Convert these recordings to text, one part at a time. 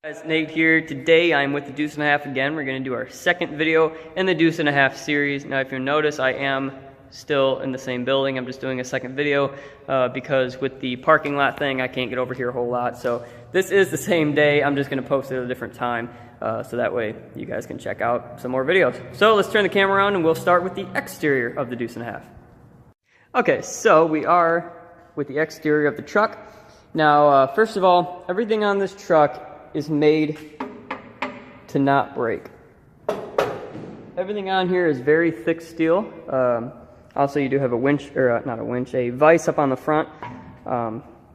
Guys, Nate here. Today I'm with the Deuce and a Half again. We're going to do our second video in the Deuce and a Half series. Now if you notice, I am still in the same building. I'm just doing a second video because with the parking lot thing I can't get over here a whole lot. So this is the same day. I'm just going to post it at a different time so that way you guys can check out some more videos. So let's turn the camera around and we'll start with the exterior of the Deuce and a Half. Okay, so we are with the exterior of the truck. Now first of all, everything on this truck is made to not break. Everything on here is very thick steel. Also, you do have a winch, or not a winch, a vise up on the front.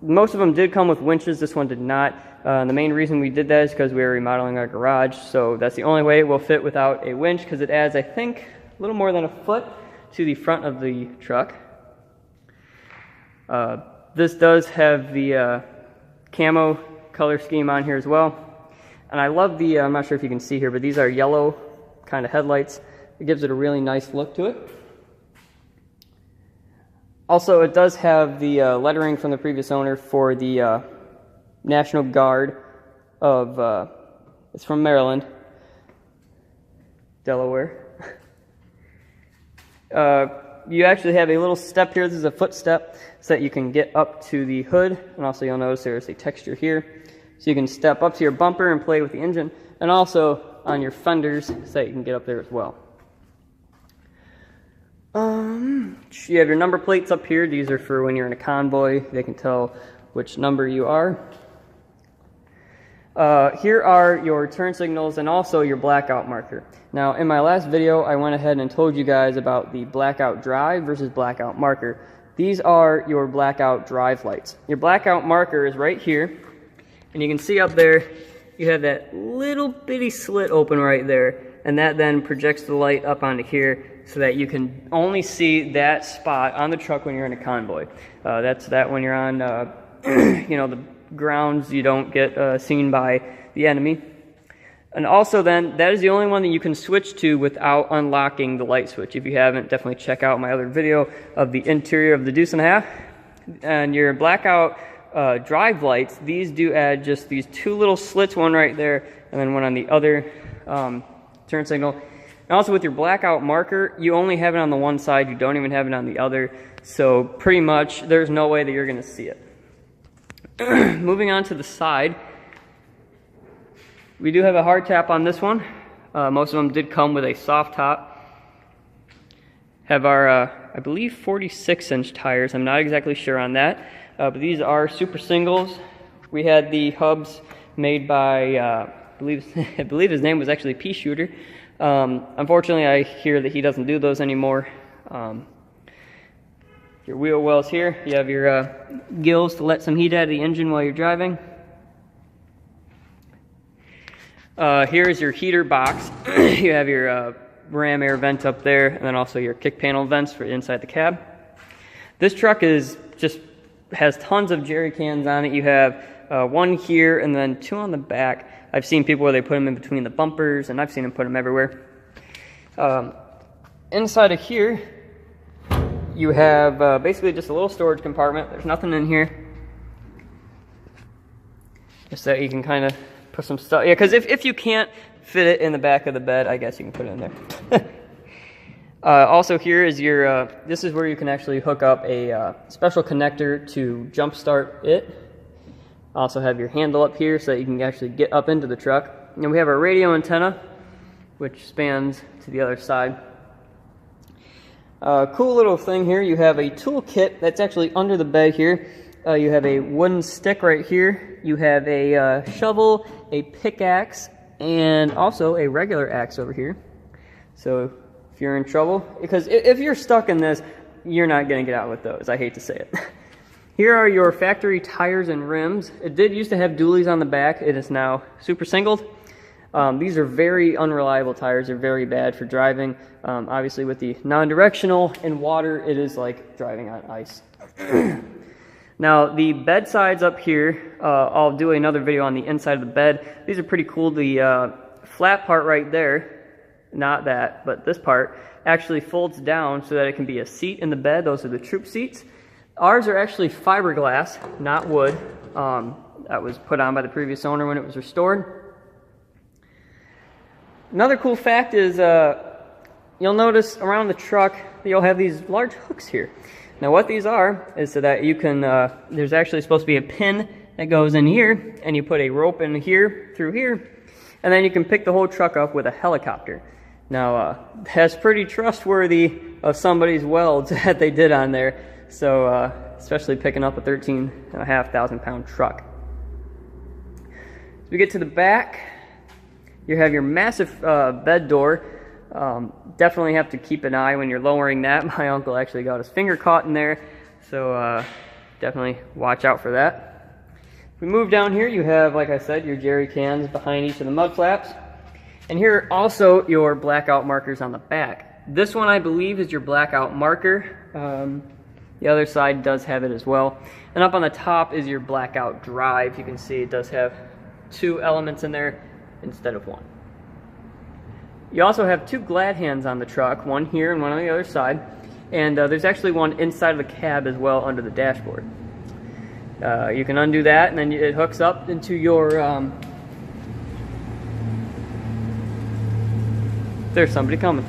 Most of them did come with winches. This one did not. The main reason we did that is because we were remodeling our garage, so that's the only way it will fit without a winch, because it adds, I think, a little more than a foot to the front of the truck. This does have the camo color scheme on here as well, and I love the I'm not sure if you can see here, but these are yellow kind of headlights. It gives it a really nice look to it. Also, it does have the lettering from the previous owner for the National Guard of it's from Maryland, Delaware. You actually have a little step here. This is a footstep so that you can get up to the hood, and also you'll notice there's a texture here. So you can step up to your bumper and play with the engine, and also on your fenders so that you can get up there as well. You have your number plates up here. These are for when you're in a convoy. They can tell which number you are. Here are your turn signals and also your blackout marker. Now, in my last video, I went ahead and told you guys about the blackout drive versus blackout marker. These are your blackout drive lights. Your blackout marker is right here. And you can see up there, you have that little bitty slit open right there, and that then projects the light up onto here so that you can only see that spot on the truck when you're in a convoy. That's that when you're on, you know, the grounds, you don't get seen by the enemy. And also then, that is the only one that you can switch to without unlocking the light switch. If you haven't, definitely check out my other video of the interior of the Deuce and a Half. And your blackout drive lights, these do add just these two little slits, one right there and then one on the other turn signal. And also with your blackout marker, you only have it on the one side, you don't even have it on the other, so pretty much there's no way that you're going to see it. Moving on to the side, we do have a hard top on this one. Most of them did come with a soft top. Have our I believe 46-inch tires. I'm not exactly sure on that. But these are super singles. We had the hubs made by, I believe his name was actually Pea Shooter. Unfortunately, I hear that he doesn't do those anymore. Your wheel wells here. You have your gills to let some heat out of the engine while you're driving. Here is your heater box. You have your ram air vent up there, and then also your kick panel vents for inside the cab. This truck is just has tons of jerry cans on it. You have one here and then two on the back. I've seen people where they put them in between the bumpers, and I've seen them put them everywhere. Inside of here, you have basically just a little storage compartment. There's nothing in here. Just so you can kind of put some stuff. Yeah, because if you can't fit it in the back of the bed, I guess you can put it in there. Also here is your, this is where you can actually hook up a special connector to jump start it. Also have your handle up here so that you can actually get up into the truck. And we have our radio antenna, which spans to the other side. Cool little thing here, you have a tool kit that's actually under the bed here. You have a wooden stick right here. You have a shovel, a pickaxe, and also a regular axe over here. So if you're in trouble, because if you're stuck in this, you're not going to get out with those. I hate to say it. Here are your factory tires and rims. It did used to have dualies on the back. It is now super singled. These are very unreliable tires. They're very bad for driving. Obviously with the non-directional in water, it is like driving on ice. Now the bed sides up here, I'll do another video on the inside of the bed. These are pretty cool. The flat part right there, not that, but this part, actually folds down so that it can be a seat in the bed. Those are the troop seats. Ours are actually fiberglass, not wood. that was put on by the previous owner when it was restored. Another cool fact is you'll notice around the truck that you'll have these large hooks here. Now what these are is so that you can, there's actually supposed to be a pin that goes in here, and you put a rope in here, through here, and then you can pick the whole truck up with a helicopter. Now that's pretty trustworthy of somebody's welds that they did on there, so especially picking up a 13,500 pound truck. As we get to the back, you have your massive bed door. Definitely have to keep an eye when you're lowering that. My uncle actually got his finger caught in there, so definitely watch out for that. If we move down here, you have, like I said, your jerry cans behind each of the mud flaps. And here are also your blackout markers on the back. This one, I believe, is your blackout marker. The other side does have it as well. And up on the top is your blackout drive. You can see it does have 2 elements in there instead of 1. You also have 2 glad hands on the truck, one here and one on the other side. And there's actually one inside of the cab as well under the dashboard. You can undo that, and then it hooks up into your... There's somebody coming.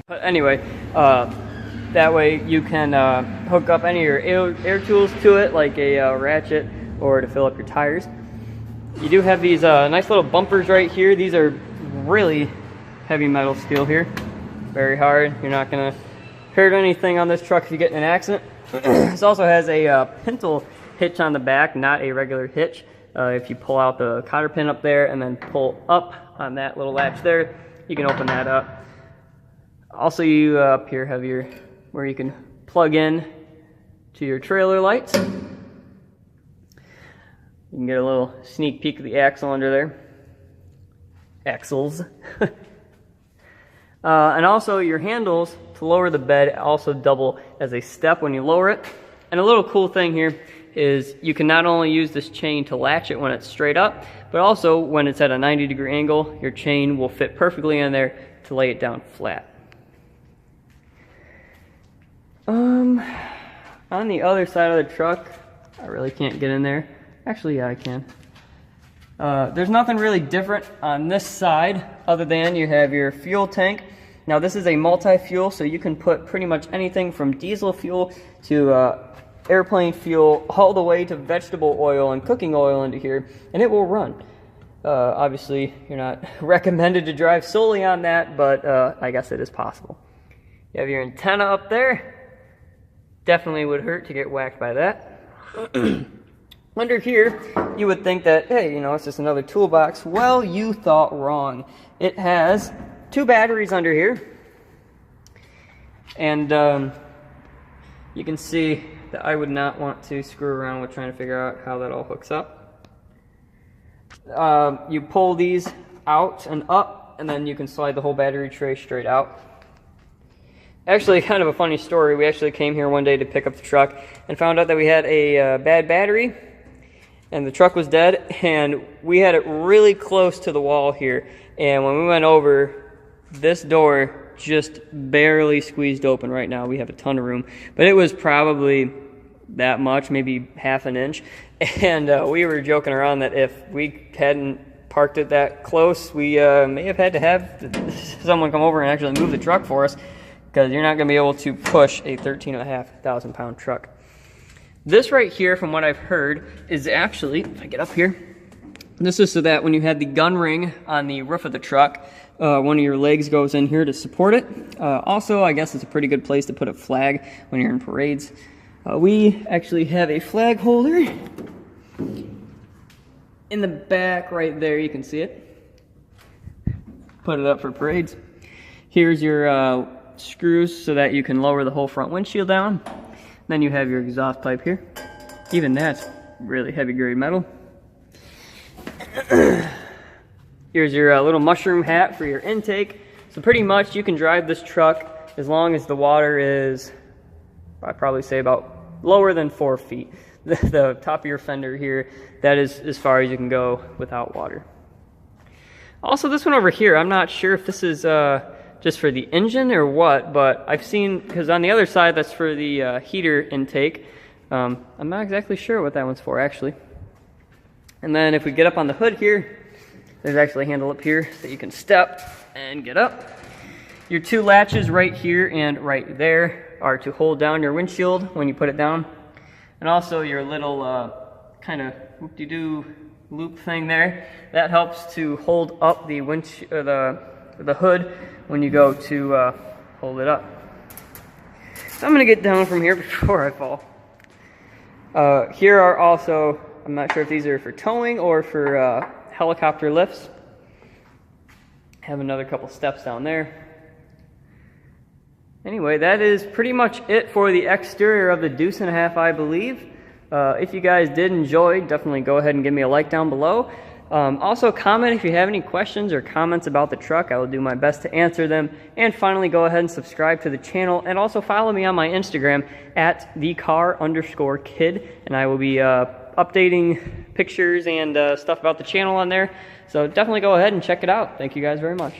But anyway, that way you can hook up any of your air tools to it, like a ratchet or to fill up your tires. You do have these nice little bumpers right here. These are really heavy metal steel here. Very hard. You're not going to hurt anything on this truck if you get in an accident. This also has a pintle hitch on the back, not a regular hitch. If you pull out the cotter pin up there and then pull up on that little latch there, you can open that up. Also, you up here have your where you can plug in to your trailer lights. You can get a little sneak peek of the axle under there. Axles. And also your handles to lower the bed also double as a step when you lower it. And a little cool thing here is you can not only use this chain to latch it when it's straight up, but also when it's at a 90-degree angle, your chain will fit perfectly in there to lay it down flat. On the other side of the truck, I really can't get in there. Actually, yeah, I can. There's nothing really different on this side other than you have your fuel tank. Now this is a multi-fuel, so you can put pretty much anything from diesel fuel to airplane fuel all the way to vegetable oil and cooking oil into here, and it will run. Obviously, you're not recommended to drive solely on that, but I guess it is possible. You have your antenna up there. Definitely would hurt to get whacked by that. Under here, you would think that, hey, you know, it's just another toolbox. Well, you thought wrong. It has 2 batteries under here. And you can see that I would not want to screw around with trying to figure out how that all hooks up. You pull these out and up, and then you can slide the whole battery tray straight out. Actually, kind of a funny story. We actually came here one day to pick up the truck and found out that we had a bad battery, and the truck was dead, and we had it really close to the wall here. And when we went over, this door just barely squeezed open. Right now we have a ton of room, but it was probably that much, maybe half an inch. And we were joking around that if we hadn't parked it that close, we may have had to have someone come over and actually move the truck for us, because you're not going to be able to push a 13,500 pound truck. This right here, from what I've heard, is actually, if I get up here, this is so that when you have the gun ring on the roof of the truck, one of your legs goes in here to support it. Also, I guess it's a pretty good place to put a flag when you're in parades. We actually have a flag holder in the back right there. You can see it. Put it up for parades. Here's your screws so that you can lower the whole front windshield down. Then you have your exhaust pipe here. Even that's really heavy grade metal. Here's your little mushroom hat for your intake. So pretty much you can drive this truck as long as the water is, I'd probably say about lower than 4 feet. The top of your fender here, that is as far as you can go without water. Also, this one over here, I'm not sure if this is just for the engine or what, but I've seen, because on the other side that's for the heater intake. I'm not exactly sure what that one's for, actually. And then if we get up on the hood here, there's actually a handle up here that you can step and get up. Your two latches right here and right there are to hold down your windshield when you put it down. And also your little kind of whoop-de-doo loop thing there, that helps to hold up the the hood when you go to hold it up. So I'm gonna get down from here before I fall. Here are also, I'm not sure if these are for towing or for helicopter lifts. Have another couple steps down there. Anyway, that is pretty much it for the exterior of the Deuce and a Half, I believe. If you guys did enjoy, definitely go ahead and give me a like down below. Also comment if you have any questions or comments about the truck. I will do my best to answer them. And finally, go ahead and subscribe to the channel, and also follow me on my Instagram at thecar_kid, and I will be updating pictures and stuff about the channel on there. So definitely go ahead and check it out. Thank you guys very much.